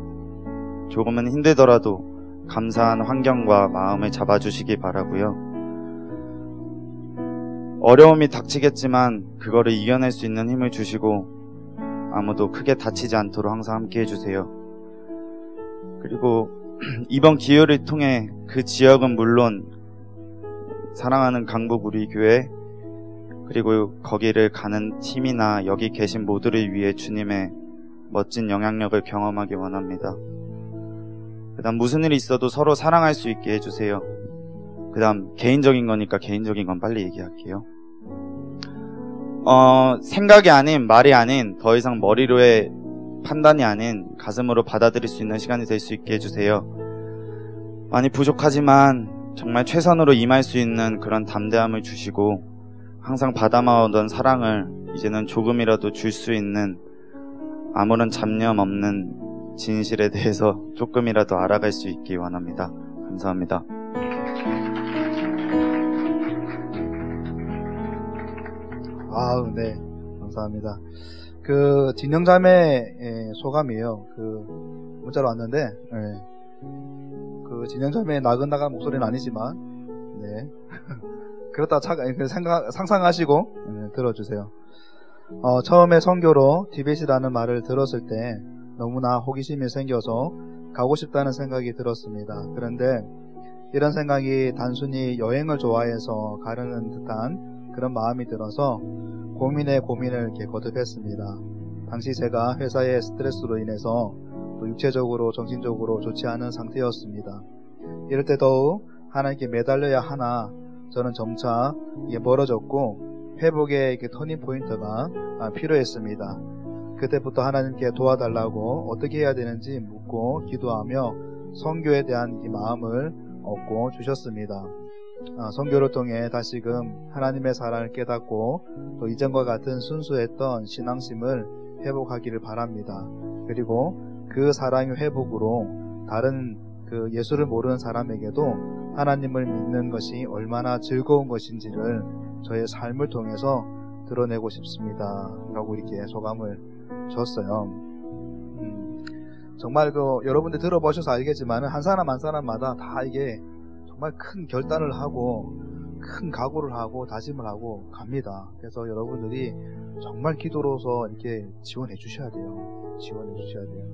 조금은 힘들더라도 감사한 환경과 마음을 잡아주시기 바라고요. 어려움이 닥치겠지만 그거를 이겨낼 수 있는 힘을 주시고 아무도 크게 다치지 않도록 항상 함께 해주세요. 그리고 이번 기회를 통해 그 지역은 물론 사랑하는 강북 우리 교회 그리고 거기를 가는 팀이나 여기 계신 모두를 위해 주님의 멋진 영향력을 경험하기 원합니다. 그 다음 무슨 일이 있어도 서로 사랑할 수 있게 해주세요. 그 다음 개인적인 거니까 개인적인 건 빨리 얘기할게요. 생각이 아닌 말이 아닌 더 이상 머리로의 판단이 아닌 가슴으로 받아들일 수 있는 시간이 될 수 있게 해주세요. 많이 부족하지만 정말 최선으로 임할 수 있는 그런 담대함을 주시고 항상 받아마오던 사랑을 이제는 조금이라도 줄 수 있는 아무런 잡념 없는 진실에 대해서 조금이라도 알아갈 수 있기 원합니다. 감사합니다. 아우, 네. 감사합니다. 그, 진영자매 소감이에요. 그, 문자로 왔는데, 네. 그, 진영자매의 나긋나긋한 목소리는 아니지만, 네. 그렇다 상상하시고, 네, 들어주세요. 처음에 선교로 티벳이라는 말을 들었을 때 너무나 호기심이 생겨서 가고 싶다는 생각이 들었습니다. 그런데 이런 생각이 단순히 여행을 좋아해서 가려는 듯한 그런 마음이 들어서 고민에 고민을 이렇게 거듭했습니다. 당시 제가 회사의 스트레스로 인해서 또 육체적으로 정신적으로 좋지 않은 상태였습니다. 이럴 때 더욱 하나님께 매달려야 하나 저는 점차 이게 멀어졌고 회복의 이렇게 터닝 포인트가 필요했습니다. 그때부터 하나님께 도와달라고 어떻게 해야 되는지 묻고 기도하며 선교에 대한 이 마음을 얻고 주셨습니다. 선교를 통해 다시금 하나님의 사랑을 깨닫고 또 이전과 같은 순수했던 신앙심을 회복하기를 바랍니다. 그리고 그 사랑의 회복으로 다른 그 예수를 모르는 사람에게도 하나님을 믿는 것이 얼마나 즐거운 것인지를 저의 삶을 통해서 드러내고 싶습니다. 라고 이렇게 소감을 줬어요. 정말 여러분들 들어보셔서 알겠지만 한 사람 한 사람마다 다 이게 정말 큰 결단을 하고 큰 각오를 하고 다짐을 하고 갑니다. 그래서 여러분들이 정말 기도로서 이렇게 지원해 주셔야 돼요. 지원해 주셔야 돼요.